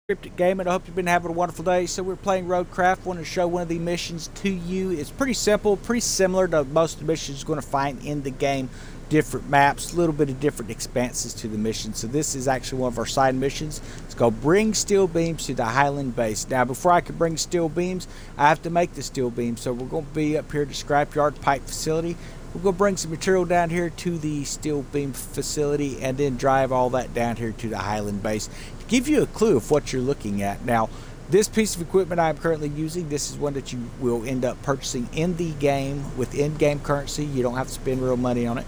Scripted Gaming. I hope you've been having a wonderful day. So we're playing Roadcraft. Want to show one of the missions to you. It's pretty simple, pretty similar to most of the missions you're going to find in the game. Different maps, a little bit of different expanses to the mission. So this is actually one of our side missions. It's called Bring Steel Beams to the Highland Base. Now before I can bring steel beams, I have to make the steel beams. So we're going to be up here at the scrapyard pipe facility. We're going to bring some material down here to the steel beam facility and then drive all that down here to the Highland Base to give you a clue of what you're looking at. Now, this piece of equipment I'm currently using, this is one that you will end up purchasing in the game with in-game currency. You don't have to spend real money on it.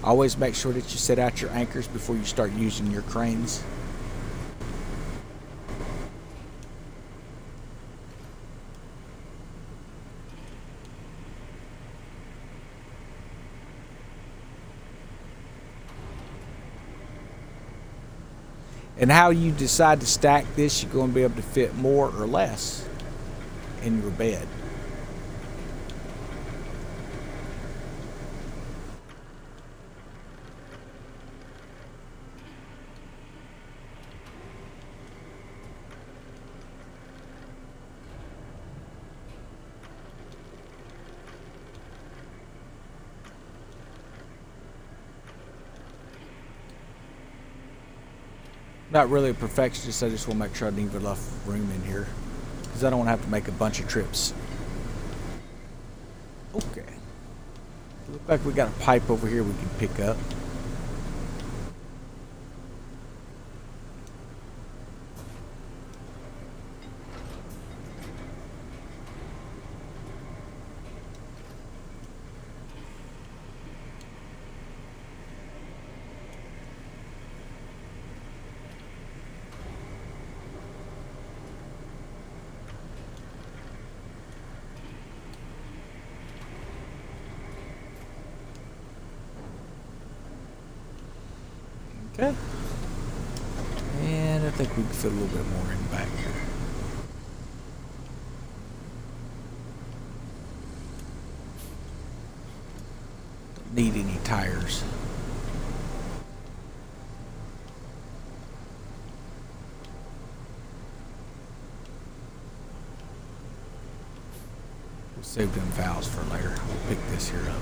Always make sure that you set out your anchors before you start using your cranes. And how you decide to stack this, you're going to be able to fit more or less in your bed. Not really a perfectionist, I just want to make sure I leave enough room in here because I don't want to have to make a bunch of trips. Okay. Look like we got a pipe over here we can pick up. Okay. And I think we can fit a little bit more in back here. Don't need any tires. We'll save them valves for later. We'll pick this here up.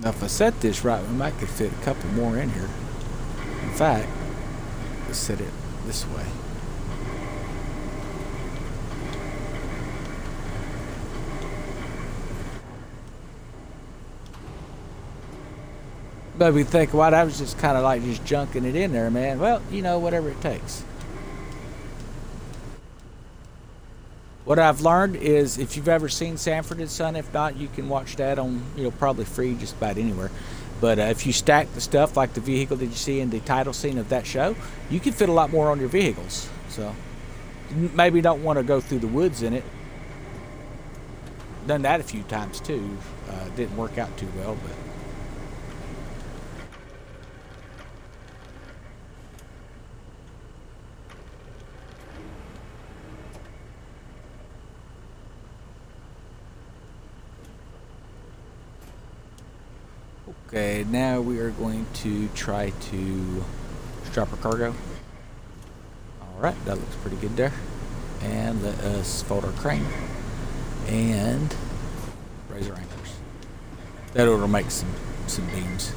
Now if I set this right, we might could fit a couple more in here. In fact, let's set it this way. But we think, well, I was just kind of like just junking it in there, man. Well, you know, whatever it takes. What I've learned is if you've ever seen Sanford and Son, if not, you can watch that on, probably free just about anywhere. But if you stack the stuff like the vehicle that you see in the title scene of that show, you can fit a lot more on your vehicles. So maybe don't want to go through the woods in it. Done that a few times too. Didn't work out too well, but. Okay, now we are going to try to strap our cargo. Alright, that looks pretty good there. And let us fold our crane and raise our anchors. That ought to make some beams.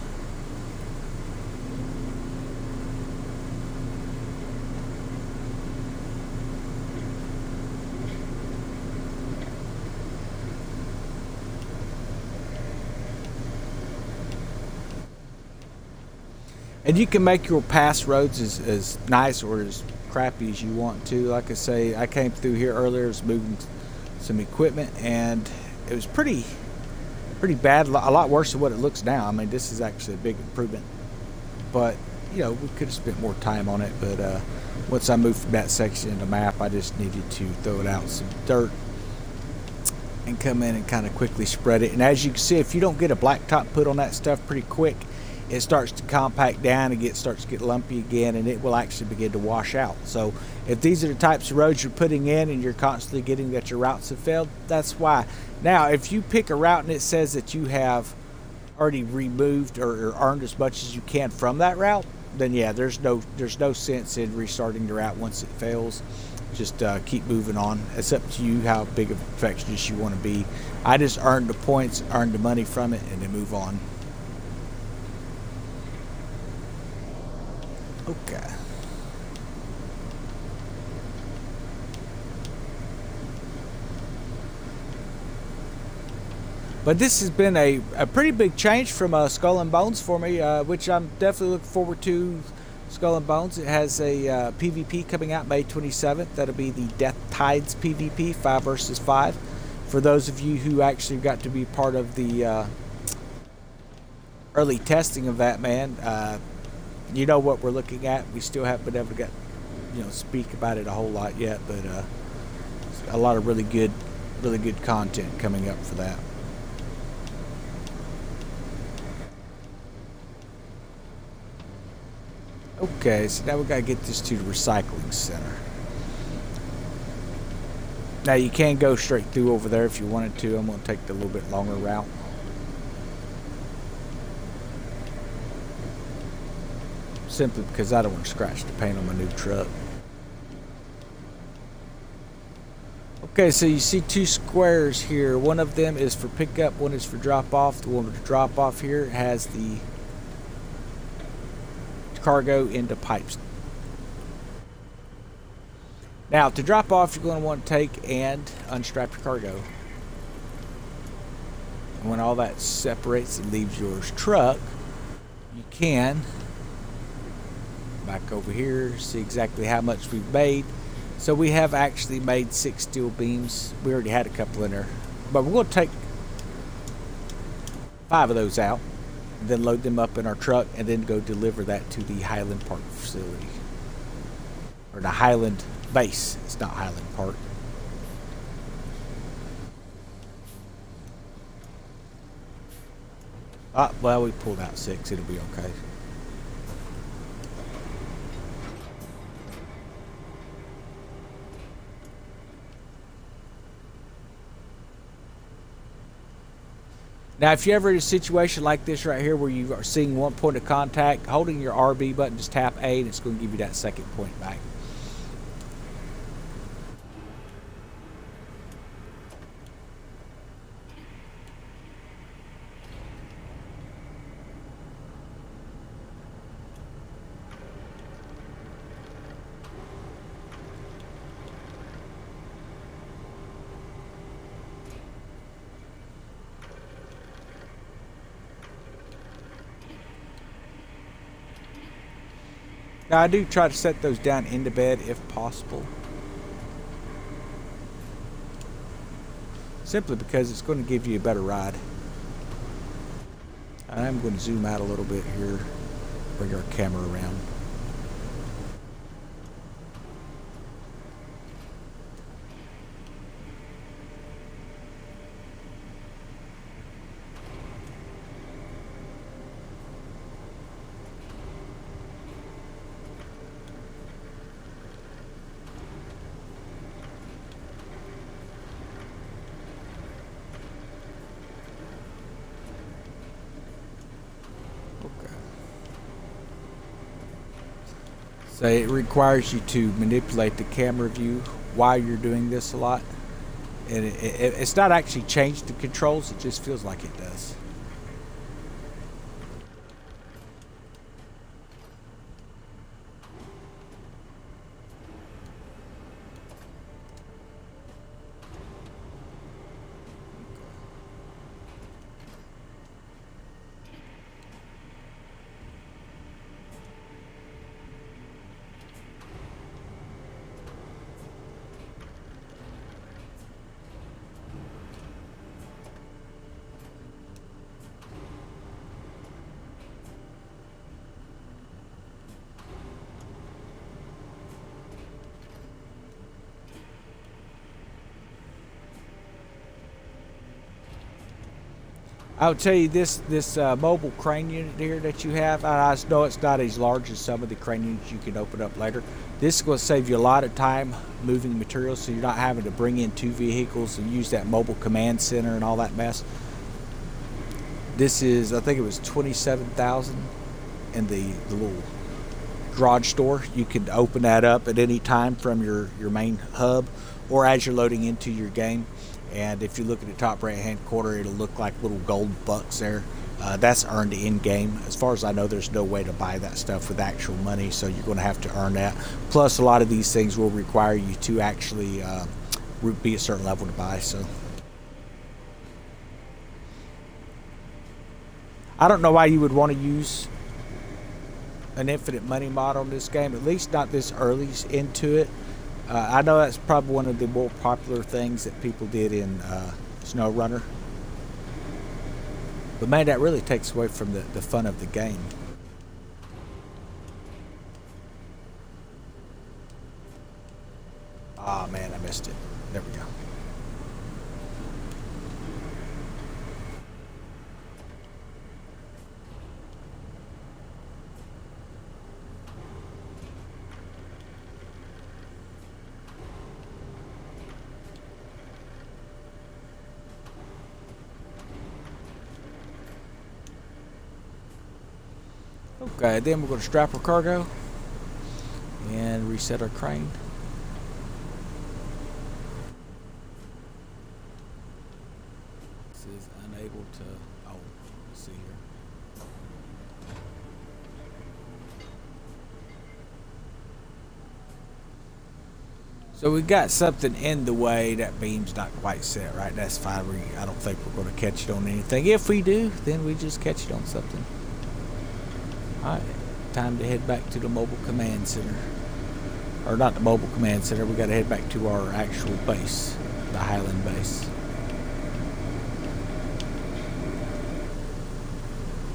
And you can make your pass roads as nice or as crappy as you want to. Like I say, I came through here earlier, was moving some equipment, and it was pretty bad, a lot worse than what it looks now. I mean, this is actually a big improvement. But, you know, we could have spent more time on it. But once I moved from that section of the map, I just needed to throw it out some dirt and come in and kind of quickly spread it. And as you can see, if you don't get a blacktop put on that stuff pretty quick, it starts to compact down and starts to get lumpy again, and it will actually begin to wash out. So if these are the types of roads you're putting in and you're constantly getting that your routes have failed, that's why. Now, if you pick a route and it says that you have already removed or earned as much as you can from that route, then yeah, there's no sense in restarting the route once it fails. Just keep moving on. It's up to you how big of a perfectionist you want to be. I just earned the points, earned the money from it, and then move on. Okay. But this has been a pretty big change from Skull and Bones for me, which I'm definitely looking forward to. Skull and Bones, it has a PvP coming out May 27th. That'll be the Death Tides PvP, 5 versus 5. For those of you who actually got to be part of the early testing of that, man, you know what we're looking at. We still haven't been able to speak about it a whole lot yet, but a lot of really good content coming up for that. Okay, so now we gotta get this to the recycling center. Now you can go straight through over there if you wanted to. I'm gonna take the little bit longer route. Simply because I don't want to scratch the paint on my new truck. Okay, so you see 2 squares here. One of them is for pickup, one is for drop off. The one with the drop off here has the cargo into pipes. Now to drop off, you're going to want to take and unstrap your cargo. And when all that separates and leaves your truck, you can back over here, see exactly how much we've made. So we have actually made 6 steel beams. We already had a couple in there, but we're going to take 5 of those out, and then load them up in our truck, and then go deliver that to the Highland Park facility, or the Highland base. It's not Highland Park. Well, we pulled out 6. It'll be okay. Now, if you're ever in a situation like this right here where you are seeing one point of contact, holding your RB button, just tap A and it's going to give you that second point back. Now, I do try to set those down into bed if possible. Simply because it's going to give you a better ride. I'm going to zoom out a little bit here, bring our camera around. So it requires you to manipulate the camera view while you're doing this a lot. And it's not actually changed the controls, it just feels like it does. I'll tell you this mobile crane unit here that you have. I know it's not as large as some of the crane units you can open up later. This is going to save you a lot of time moving materials, so you're not having to bring in two vehicles and use that mobile command center and all that mess. This is, I think it was 27,000 in the little garage door. You can open that up at any time from your main hub or as you're loading into your game. And if you look at the top right hand corner, it'll look like little gold bucks there. That's earned in game. As far as I know, there's no way to buy that stuff with actual money, so you're going to have to earn that. Plus, a lot of these things will require you to actually be a certain level to buy. So I don't know why you would want to use an infinite money mod on this game, at least not this early into it. I know that's probably one of the more popular things that people did in SnowRunner. But man, that really takes away from the fun of the game. Ah, man, I missed it. There we go. Okay, then we're going to strap our cargo and reset our crane. This is unable to, oh, let's see here. So we got something in the way. That beam's not quite set right. That's fine. I don't think we're going to catch it on anything. If we do, then we just catch it on something. Alright, time to head back to the mobile command center. Or not the mobile command center, we gotta head back to our actual base, the Highland base.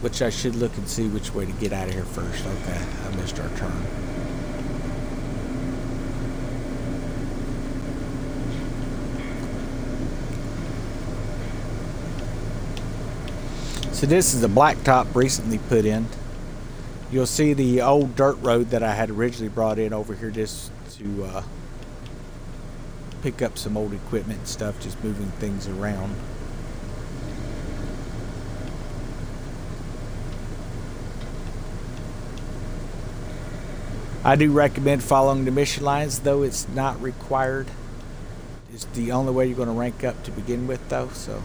Which I should look and see which way to get out of here first. Okay, I missed our turn. So this is a blacktop recently put in. You'll see the old dirt road that I had originally brought in over here just to pick up some old equipment and stuff, just moving things around. I do recommend following the mission lines, though it's not required. It's the only way you're going to rank up to begin with, though, so...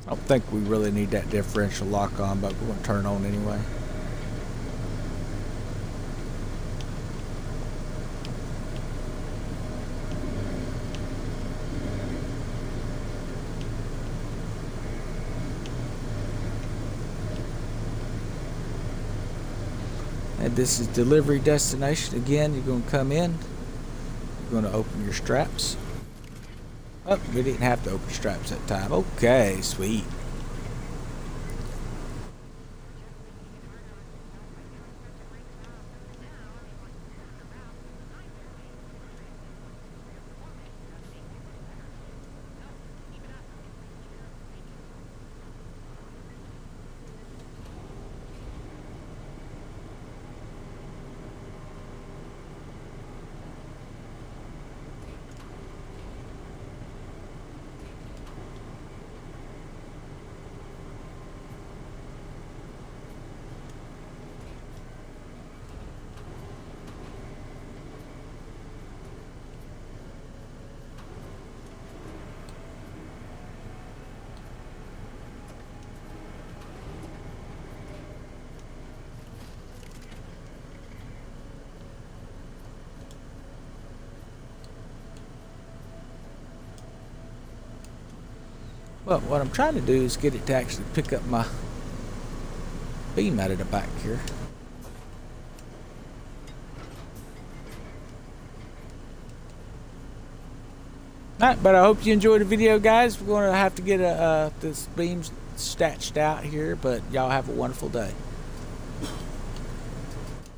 I don't think we really need that differential lock on, but we're going to turn it on anyway. And this is delivery destination. Again, you're going to come in. You're going to open your straps. Oh, we didn't have to open straps that time. Okay, sweet. Well, what I'm trying to do is get it to actually pick up my beam out of the back here. Alright, but I hope you enjoyed the video, guys. We're going to have to get this beam stashed out here, but y'all have a wonderful day.